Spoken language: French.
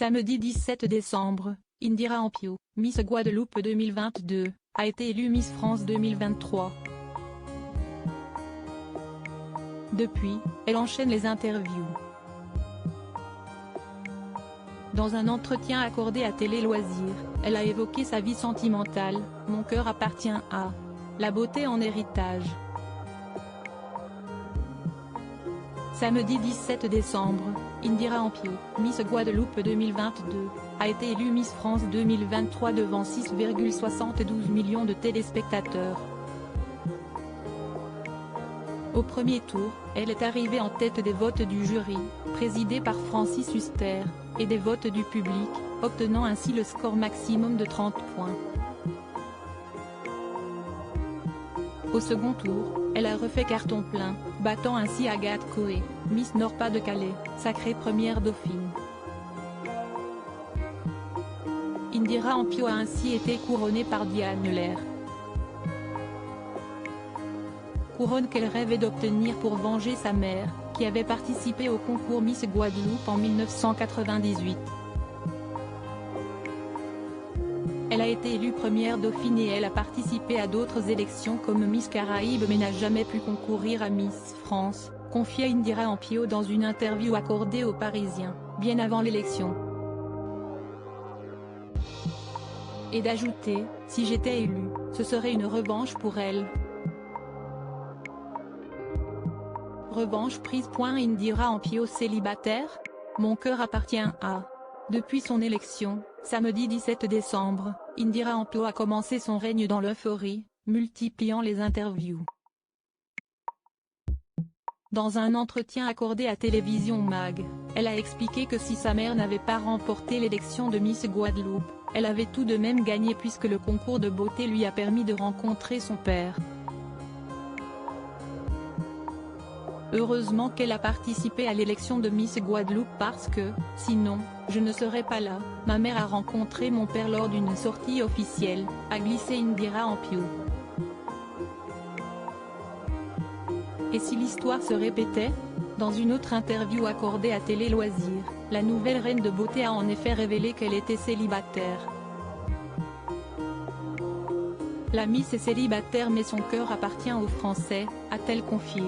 Samedi 17 décembre, Indira Ampio, Miss Guadeloupe 2022, a été élue Miss France 2023. Depuis, elle enchaîne les interviews. Dans un entretien accordé à Télé Loisirs, elle a évoqué sa vie sentimentale. « Mon cœur appartient à la beauté en héritage ». Samedi 17 décembre, Indira Ampio, Miss Guadeloupe 2022, a été élue Miss France 2023 devant 6,72 millions de téléspectateurs. Au premier tour, elle est arrivée en tête des votes du jury, présidé par Francis Huster, et des votes du public, obtenant ainsi le score maximum de 30 points. Au second tour, elle a refait carton plein, battant ainsi Agathe Coé, Miss Nord-Pas-de-Calais, sacrée première dauphine. Indira Ampio a ainsi été couronnée par Diane Ler. Couronne qu'elle rêvait d'obtenir pour venger sa mère, qui avait participé au concours Miss Guadeloupe en 1998. Elle a été élue première dauphine et elle a participé à d'autres élections comme Miss Caraïbes mais n'a jamais pu concourir à Miss France, confia Indira Ampio dans une interview accordée aux Parisiens, bien avant l'élection. Et d'ajouter, si j'étais élue, ce serait une revanche pour elle. Revanche prise. Indira Ampio célibataire ? Mon cœur appartient à. Depuis son élection, samedi 17 décembre, Indira Ampio a commencé son règne dans l'euphorie, multipliant les interviews. Dans un entretien accordé à Télévision Mag, elle a expliqué que si sa mère n'avait pas remporté l'élection de Miss Guadeloupe, elle avait tout de même gagné puisque le concours de beauté lui a permis de rencontrer son père. Heureusement qu'elle a participé à l'élection de Miss Guadeloupe parce que, sinon, je ne serais pas là. Ma mère a rencontré mon père lors d'une sortie officielle, a glissé Indira Ampio. Et si l'histoire se répétait ? Dans une autre interview accordée à Télé Loisirs, la nouvelle reine de beauté a en effet révélé qu'elle était célibataire. La Miss est célibataire mais son cœur appartient aux Français, a-t-elle confié.